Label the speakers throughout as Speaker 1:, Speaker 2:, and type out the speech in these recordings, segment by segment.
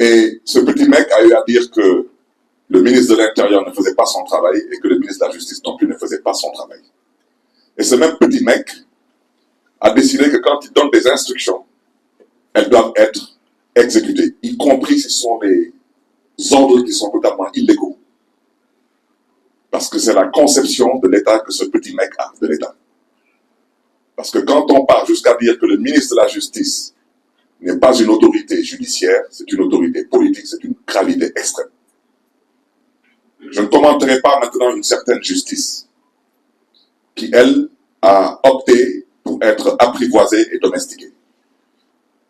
Speaker 1: Et ce petit mec a eu à dire que le ministre de l'Intérieur ne faisait pas son travail et que le ministre de la Justice non plus ne faisait pas son travail. Et ce même petit mec a décidé que quand il donne des instructions, elles doivent être exécutées, y compris si ce sont des ordres qui sont totalement illégaux. Parce que c'est la conception de l'État que ce petit mec a, de l'État. Parce que quand on part jusqu'à dire que le ministre de la Justice n'est pas une autorité judiciaire, c'est une autorité politique, c'est une gravité extrême. Je ne commenterai pas maintenant une certaine justice qui, elle, a opté pour être apprivoisée et domestiquée.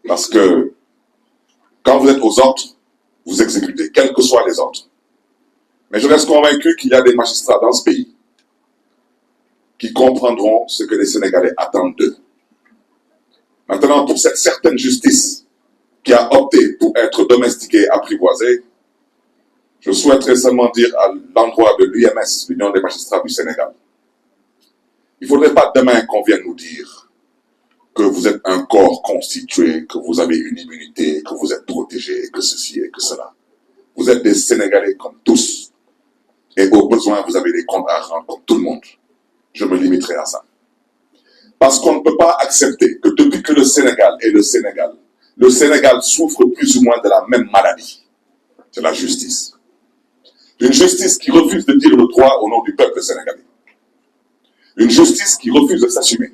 Speaker 1: Parce que quand vous êtes aux ordres, vous exécutez, quels que soient les ordres. Mais je reste convaincu qu'il y a des magistrats dans ce pays qui comprendront ce que les Sénégalais attendent d'eux. Maintenant, pour cette certaine justice qui a opté pour être domestiquée, apprivoisée, je souhaiterais seulement dire à l'endroit de l'UMS, l'Union des magistrats du Sénégal, il ne faudrait pas demain qu'on vienne nous dire que vous êtes un corps constitué, que vous avez une immunité, que vous êtes protégé, que ceci et que cela. Vous êtes des Sénégalais comme tous. Et au besoin, vous avez des comptes à rendre comme tout le monde. Je me limiterai à ça. Parce qu'on ne peut pas accepter que depuis que le Sénégal est le Sénégal souffre plus ou moins de la même maladie. C'est la justice. Une justice qui refuse de dire le droit au nom du peuple sénégalais. Une justice qui refuse de s'assumer.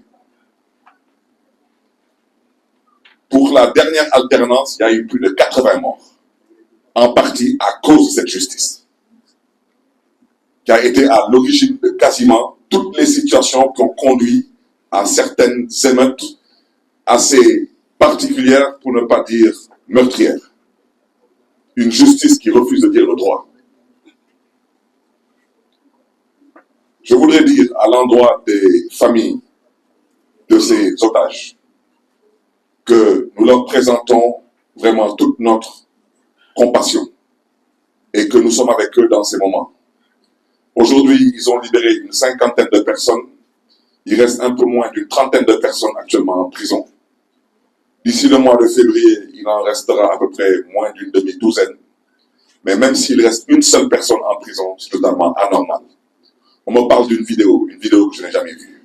Speaker 1: Pour la dernière alternance, il y a eu plus de 80 morts. En partie à cause de cette justice. Qui a été à l'origine de quasiment toutes les situations qui ont conduit à certaines émeutes assez particulières, pour ne pas dire meurtrières. Une justice qui refuse de dire le droit. Je voudrais dire à l'endroit des familles de ces otages que nous leur présentons vraiment toute notre compassion et que nous sommes avec eux dans ces moments. Aujourd'hui, ils ont libéré une 50aine de personnes. Il reste un peu moins d'une 30aine de personnes actuellement en prison. D'ici le mois de février, il en restera à peu près moins d'une demi-douzaine. Mais même s'il reste une seule personne en prison, c'est totalement anormal. On me parle d'une vidéo que je n'ai jamais vue.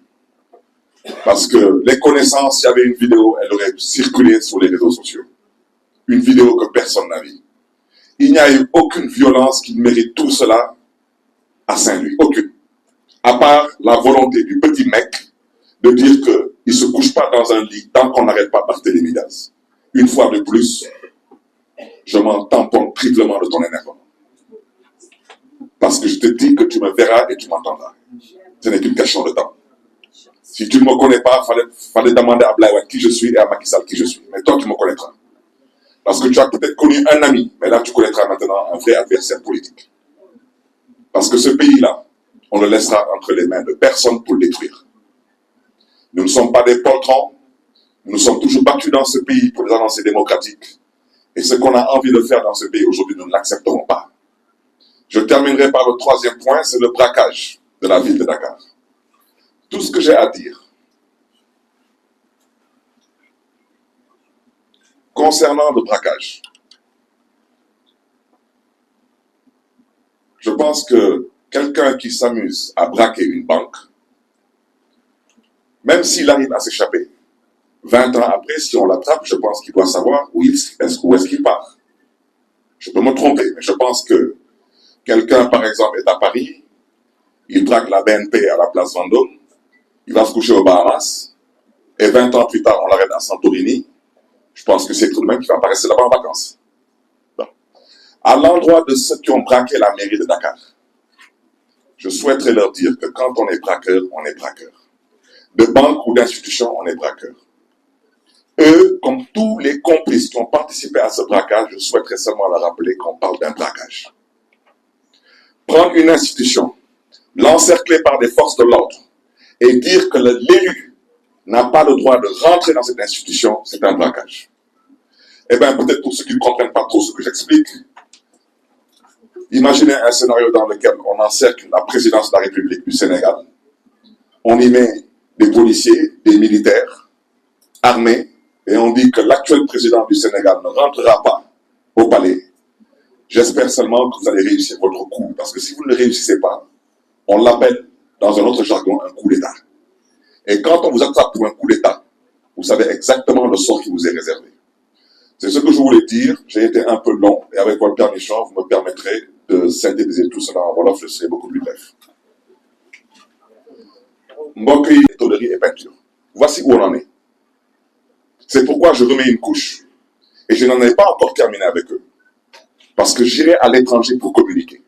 Speaker 1: Parce que les connaissances, s'il y avait une vidéo, elle aurait circulé sur les réseaux sociaux. Une vidéo que personne n'a vue. Il n'y a eu aucune violence qui mérite tout cela à Saint-Louis. Aucune. À part la volonté du petit mec de dire qu'il ne se couche pas dans un lit tant qu'on n'arrête pas Barthélémy Dias. Une fois de plus, je m'en tamponne triplement de ton énervement. Parce que je te dis que tu me verras et tu m'entendras. Ce n'est qu'une question de temps. Si tu ne me connais pas, fallait demander à Blaïwad qui je suis et à Macky Sall qui je suis. Mais toi, tu me connaîtras. Parce que tu as peut-être connu un ami, mais là, tu connaîtras maintenant un vrai adversaire politique. Parce que ce pays-là, on le laissera entre les mains de personne pour le détruire. Nous ne sommes pas des poltrons. Nous nous sommes toujours battus dans ce pays pour les avancées démocratiques. Et ce qu'on a envie de faire dans ce pays aujourd'hui, nous ne l'accepterons pas. Je terminerai par le troisième point, c'est le braquage de la ville de Dakar. Tout ce que j'ai à dire concernant le braquage, je pense que quelqu'un qui s'amuse à braquer une banque, même s'il arrive à s'échapper, 20 ans après, si on l'attrape, je pense qu'il doit savoir où est-ce qu'il part. Je peux me tromper, mais je pense que quelqu'un, par exemple, est à Paris, il braque la BNP à la place Vendôme, il va se coucher aux Bahamas, et 20 ans plus tard, on l'arrête à Santorini. Je pense que c'est tout le même qui va pas rester là-bas en vacances. Bon. À l'endroit de ceux qui ont braqué la mairie de Dakar, je souhaiterais leur dire que quand on est braqueur, on est braqueur. De banque ou d'institution, on est braqueur. Eux, comme tous les complices qui ont participé à ce braquage, je souhaiterais seulement leur rappeler qu'on parle d'un braquage. Prendre une institution, l'encercler par des forces de l'ordre, et dire que l'élu n'a pas le droit de rentrer dans cette institution, c'est un braquage. Eh bien, peut-être pour ceux qui ne comprennent pas trop ce que j'explique, imaginez un scénario dans lequel on encercle la présidence de la République du Sénégal, on y met des policiers, des militaires, armés, et on dit que l'actuel président du Sénégal ne rentrera pas au palais J'espère seulement que vous allez réussir votre coup, parce que si vous ne le réussissez pas, on l'appelle dans un autre jargon un coup d'État. Et quand on vous attrape pour un coup d'État, vous savez exactement le sort qui vous est réservé. C'est ce que je voulais dire. J'ai été un peu long, et avec votre permission, vous me permettrez de synthétiser tout cela en Wolof, je serai beaucoup plus bref. Mbokk yi, tôlerie et peinture. Voici où on en est. C'est pourquoi je remets une couche. Et je n'en ai pas encore terminé avec eux. Parce que j'irai à l'étranger pour communiquer.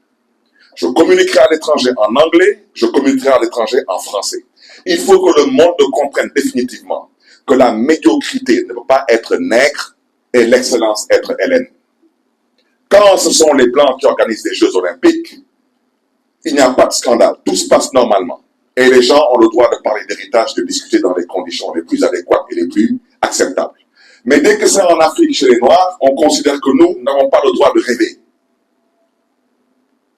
Speaker 1: Je communiquerai à l'étranger en anglais, je communiquerai à l'étranger en français. Il faut que le monde comprenne définitivement que la médiocrité ne peut pas être nègre et l'excellence être hellène. Quand ce sont les Blancs qui organisent les Jeux Olympiques, il n'y a pas de scandale, tout se passe normalement. Et les gens ont le droit de parler d'héritage, de discuter dans les conditions les plus adéquates et les plus acceptables. Mais dès que c'est en Afrique chez les Noirs, on considère que nous n'avons pas le droit de rêver.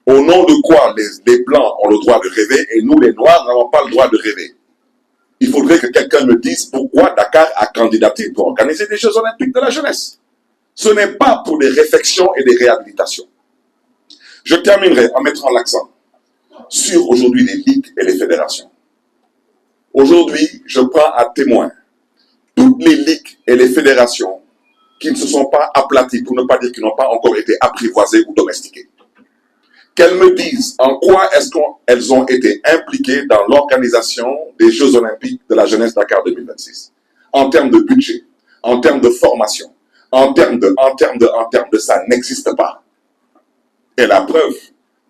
Speaker 1: Au nom de quoi les Blancs ont le droit de rêver et nous les Noirs n'avons pas le droit de rêver? Il faudrait que quelqu'un me dise pourquoi Dakar a candidaté pour organiser les Jeux Olympiques de la jeunesse. Ce n'est pas pour des réflexions et des réhabilitations. Je terminerai en mettant l'accent sur aujourd'hui les ligues et les fédérations. Aujourd'hui, je prends à témoin toutes les ligues et les fédérations qui ne se sont pas aplaties, pour ne pas dire qui n'ont pas encore été apprivoisées ou domestiquées. Qu'elles me disent en quoi est-ce qu'elles ont été impliquées dans l'organisation des Jeux Olympiques de la jeunesse Dakar 2026. En termes de budget, en termes de formation, en termes de, ça n'existe pas. Et la preuve,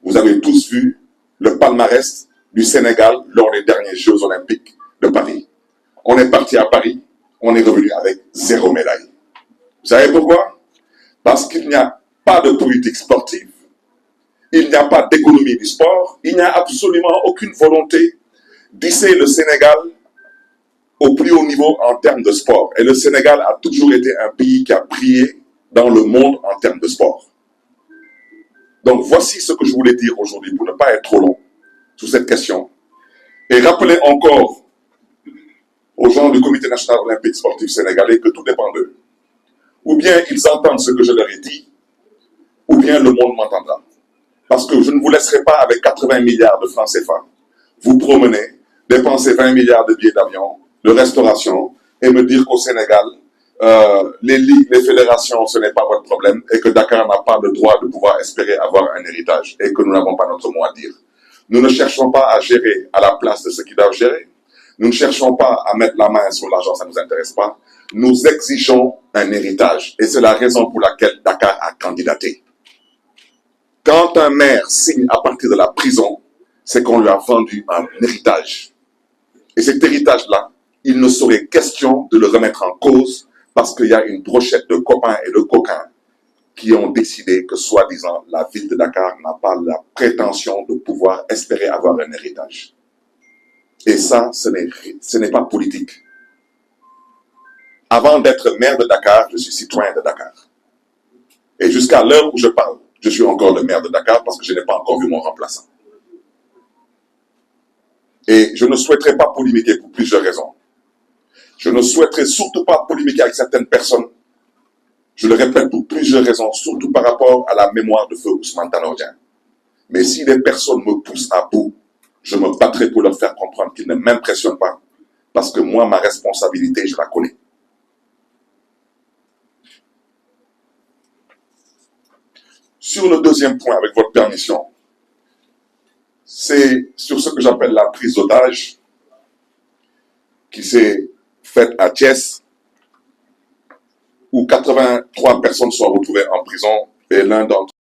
Speaker 1: vous avez tous vu le palmarès du Sénégal lors des derniers Jeux Olympiques de Paris. On est parti à Paris, on est revenu avec 0 médaille. Vous savez pourquoi? Parce qu'il n'y a pas de politique sportive, il n'y a pas d'économie du sport, il n'y a absolument aucune volonté d'hisser le Sénégal au plus haut niveau en termes de sport. Et le Sénégal a toujours été un pays qui a brillé dans le monde en termes de sport. Donc voici ce que je voulais dire aujourd'hui pour ne pas être trop long sur cette question. Et rappeler encore aux gens du Comité national olympique sportif sénégalais que tout dépend d'eux. Ou bien ils entendent ce que je leur ai dit, ou bien le monde m'entendra. Parce que je ne vous laisserai pas avec 80 milliards de francs CFA vous promener, dépenser 20 milliards de billets d'avion, de restauration, et me dire qu'au Sénégal, les ligues, les fédérations, ce n'est pas votre problème, et que Dakar n'a pas le droit de pouvoir espérer avoir un héritage, et que nous n'avons pas notre mot à dire. Nous ne cherchons pas à gérer à la place de ceux qui doivent gérer. Nous ne cherchons pas à mettre la main sur l'argent, ça ne nous intéresse pas. Nous exigeons un héritage, et c'est la raison pour laquelle Dakar a candidaté. Quand un maire signe à partir de la prison, c'est qu'on lui a vendu un héritage. Et cet héritage-là, il ne serait question de le remettre en cause parce qu'il y a une brochette de copains et de coquins qui ont décidé que, soi-disant, la ville de Dakar n'a pas la prétention de pouvoir espérer avoir un héritage. Et ça, ce n'est pas politique. Avant d'être maire de Dakar, je suis citoyen de Dakar. Et jusqu'à l'heure où je parle, je suis encore le maire de Dakar parce que je n'ai pas encore vu mon remplaçant. Et je ne souhaiterais pas polémiquer pour plusieurs raisons. Je ne souhaiterais surtout pas polémiquer avec certaines personnes. Je le répète pour plusieurs raisons, surtout par rapport à la mémoire de feu Ousmane Tanor Dieng. Mais si les personnes me poussent à bout, je me battrai pour leur faire comprendre qu'ils ne m'impressionnent pas. Parce que moi, ma responsabilité, je la connais. Sur le deuxième point, avec votre permission, c'est sur ce que j'appelle la prise d'otage qui s'est faite à Thiès, où 83 personnes sont retrouvées en prison et l'un d'entre